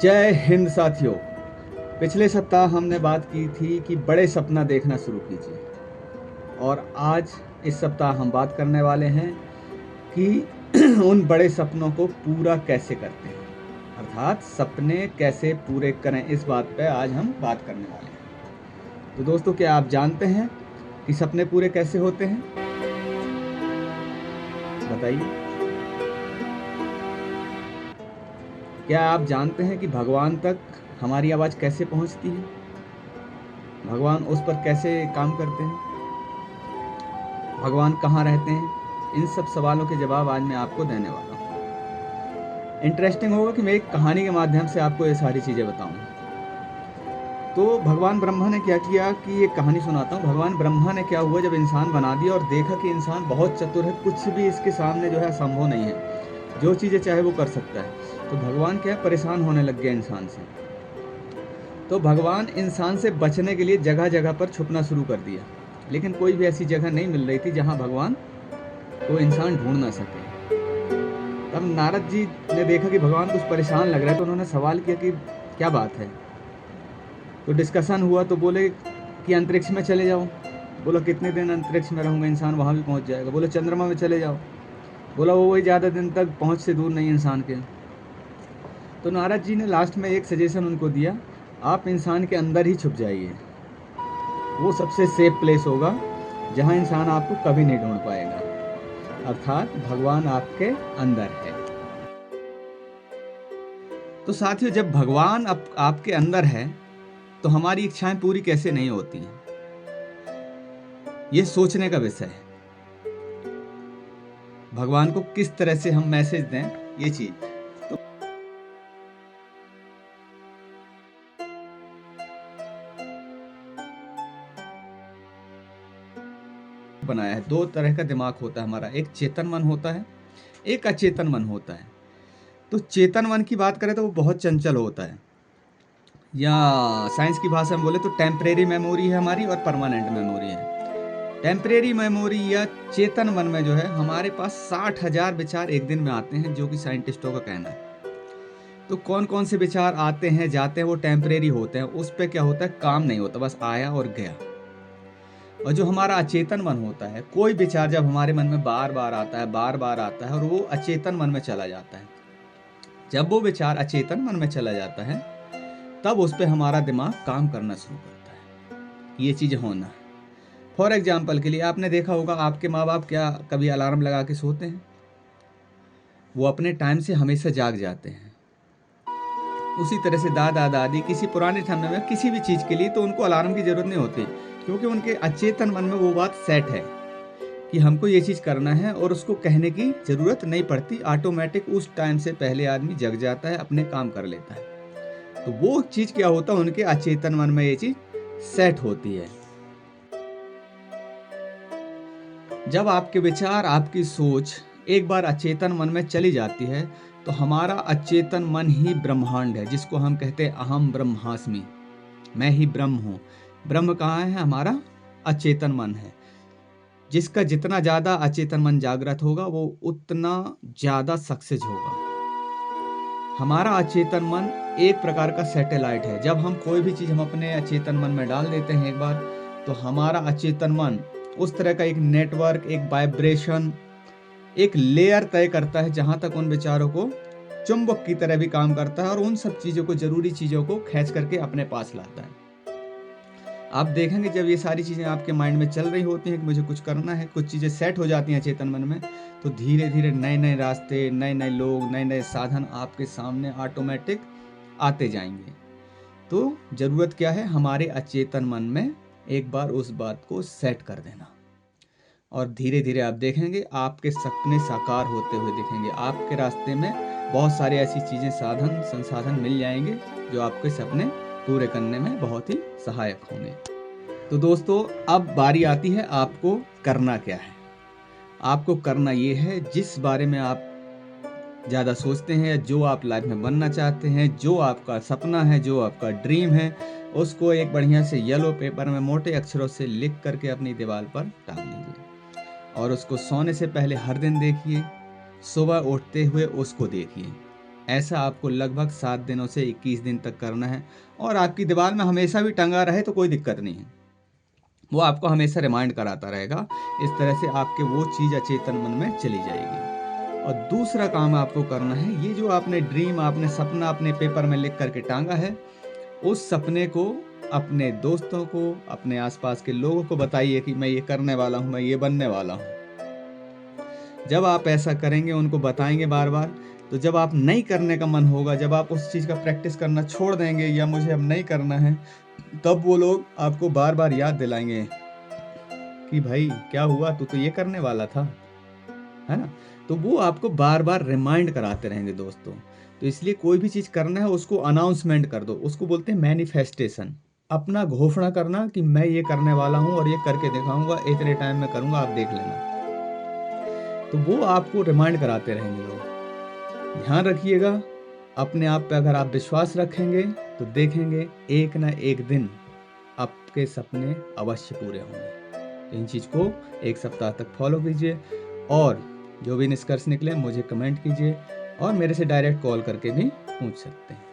जय हिंद साथियों। पिछले सप्ताह हमने बात की थी कि बड़े सपना देखना शुरू कीजिए, और आज इस सप्ताह हम बात करने वाले हैं कि उन बड़े सपनों को पूरा कैसे करते हैं, अर्थात सपने कैसे पूरे करें। इस बात पे आज हम बात करने वाले हैं। तो दोस्तों, क्या आप जानते हैं कि सपने पूरे कैसे होते हैं? बताइए। क्या आप जानते हैं कि भगवान तक हमारी आवाज़ कैसे पहुंचती है? भगवान उस पर कैसे काम करते हैं? भगवान कहाँ रहते हैं? इन सब सवालों के जवाब आज मैं आपको देने वाला हूँ। इंटरेस्टिंग होगा कि मैं एक कहानी के माध्यम से आपको ये सारी चीज़ें बताऊँ। तो भगवान ब्रह्मा ने क्या किया कि एक कहानी सुनाता हूँ। भगवान ब्रह्मा ने क्या हुआ, जब इंसान बना दिया और देखा कि इंसान बहुत चतुर है, कुछ भी इसके सामने जो है संभव नहीं है, जो चीज़ें चाहे वो कर सकता है, तो भगवान क्या परेशान होने लग गया इंसान से। तो भगवान इंसान से बचने के लिए जगह जगह पर छुपना शुरू कर दिया, लेकिन कोई भी ऐसी जगह नहीं मिल रही थी जहाँ भगवान को इंसान ढूंढ ना सके। तब नारद जी ने देखा कि भगवान कुछ परेशान लग रहा है, तो उन्होंने सवाल किया कि क्या बात है। तो डिस्कशन हुआ, तो बोले कि अंतरिक्ष में चले जाओ। बोला कितने दिन अंतरिक्ष में रहूँगा, इंसान वहाँ भी पहुँच जाएगा। बोले चंद्रमा में चले जाओ। बोला वो वही ज़्यादा दिन तक पहुँच से दूर नहीं इंसान के। तो नारद जी ने लास्ट में एक सजेशन उनको दिया, आप इंसान के अंदर ही छुप जाइए, वो सबसे सेफ प्लेस होगा जहाँ इंसान आपको कभी नहीं ढूंढ पाएगा, अर्थात भगवान आपके अंदर है। तो साथियों, जब भगवान आपके अंदर है तो हमारी इच्छाएं पूरी कैसे नहीं होती हैं, ये सोचने का विषय है। भगवान को किस तरह से हम मैसेज दें, ये चीज तो बनाया है। दो तरह का दिमाग होता है हमारा, एक चेतन मन होता है, एक अचेतन मन होता है। तो चेतन मन की बात करें तो वो बहुत चंचल होता है, या साइंस की भाषा में बोले तो टेम्परेरी मेमोरी है हमारी और परमानेंट मेमोरी है। टेम्परेरी मेमोरी या चेतन मन में जो है हमारे पास 60,000 विचार एक दिन में आते हैं, जो कि साइंटिस्टों का कहना है। तो कौन कौन से विचार आते हैं जाते हैं, वो टेम्परेरी होते हैं, उस पर क्या होता है, काम नहीं होता, बस आया और गया। और जो हमारा अचेतन मन होता है, कोई विचार जब हमारे मन में बार बार आता है, बार बार आता है, और वो अचेतन मन में चला जाता है, जब वो विचार अचेतन मन में चला जाता है तब उस पर हमारा दिमाग काम करना शुरू करता है। ये चीज़ होना है। फॉर एग्जाम्पल के लिए आपने देखा होगा, आपके माँ बाप क्या कभी अलार्म लगा के सोते हैं? वो अपने टाइम से हमेशा जाग जाते हैं। उसी तरह से दादा दादी किसी पुराने समय में किसी भी चीज़ के लिए तो उनको अलार्म की ज़रूरत नहीं होती, क्योंकि उनके अचेतन मन में वो बात सेट है कि हमको ये चीज़ करना है, और उसको कहने की ज़रूरत नहीं पड़ती। ऑटोमेटिक उस टाइम से पहले आदमी जग जाता है, अपने काम कर लेता है। तो वो चीज़ क्या होता है, उनके अचेतन मन में ये चीज़ सेट होती है। जब आपके विचार, आपकी सोच एक बार अचेतन मन में चली जाती है, तो हमारा अचेतन मन ही ब्रह्मांड है, जिसको हम कहते हैं अहम ब्रह्मास्मि, मैं ही ब्रह्म हूँ। ब्रह्म कहाँ है? हमारा अचेतन मन है। जिसका जितना ज़्यादा अचेतन मन जागृत होगा, वो उतना ज़्यादा सक्सेस होगा। हमारा अचेतन मन एक प्रकार का सैटेलाइट है। जब हम कोई भी चीज़ हम अपने अचेतन मन में डाल देते हैं एक बार, तो हमारा अचेतन मन उस तरह का एक नेटवर्क, एक वाइब्रेशन, एक लेयर तय करता है, जहाँ तक उन विचारों को चुंबक की तरह भी काम करता है, और उन सब चीज़ों को, जरूरी चीज़ों को खींच करके अपने पास लाता है। आप देखेंगे जब ये सारी चीज़ें आपके माइंड में चल रही होती हैं कि मुझे कुछ करना है, कुछ चीज़ें सेट हो जाती हैं चेतन मन में, तो धीरे धीरे नए नए रास्ते, नए नए लोग, नए नए साधन आपके सामने ऑटोमेटिक आते जाएंगे। तो ज़रूरत क्या है, हमारे अचेतन मन में एक बार उस बात को सेट कर देना, और धीरे धीरे आप देखेंगे आपके सपने साकार होते हुए दिखेंगे। आपके रास्ते में बहुत सारे ऐसी चीज़ें, साधन, संसाधन मिल जाएंगे जो आपके सपने पूरे करने में बहुत ही सहायक होंगे। तो दोस्तों, अब बारी आती है आपको करना क्या है। आपको करना ये है, जिस बारे में आप ज़्यादा सोचते हैं, जो आप लाइफ में बनना चाहते हैं, जो आपका सपना है, जो आपका ड्रीम है, उसको एक बढ़िया से येलो पेपर में मोटे अक्षरों से लिख करके अपनी दीवार पर टांग लीजिए, और उसको सोने से पहले हर दिन देखिए, सुबह उठते हुए उसको देखिए। ऐसा आपको लगभग 7 दिनों से 21 दिन तक करना है और आपकी दीवार में हमेशा भी टंगा रहे तो कोई दिक्कत नहीं है, वो आपको हमेशा रिमाइंड कराता रहेगा। इस तरह से आपके वो चीज़ अचेतन मन में चली जाएगी। और दूसरा काम आपको करना है, ये जो आपने ड्रीम, आपने सपना अपने पेपर में लिख करके टांगा है, उस सपने को अपने दोस्तों को, अपने आसपास के लोगों को बताइए कि मैं ये करने वाला हूँ, मैं ये बनने वाला हूँ। जब आप ऐसा करेंगे, उनको बताएंगे बार बार, तो जब आप नहीं करने का मन होगा, जब आप उस चीज़ का प्रैक्टिस करना छोड़ देंगे या मुझे अब नहीं करना है, तब वो लोग आपको बार बार याद दिलाएंगे कि भाई क्या हुआ, तू तो ये करने वाला था, है ना। तो वो आपको बार बार रिमाइंड कराते रहेंगे दोस्तों। तो इसलिए कोई भी चीज़ करना है उसको अनाउंसमेंट कर दो, उसको बोलते हैं मैनिफेस्टेशन। अपना घोषणा करना कि मैं ये करने वाला हूँ और ये करके दिखाऊंगा, इतने टाइम में करूंगा, आप देख लेना। तो वो आपको रिमाइंड कराते रहेंगे लोग। ध्यान रखिएगा, अपने आप पे अगर आप विश्वास रखेंगे तो देखेंगे एक ना एक दिन आपके सपने अवश्य पूरे होंगे। इन चीज़ को 1 सप्ताह तक फॉलो कीजिए और जो भी निष्कर्ष निकले मुझे कमेंट कीजिए और मेरे से डायरेक्ट कॉल करके भी पूछ सकते हैं।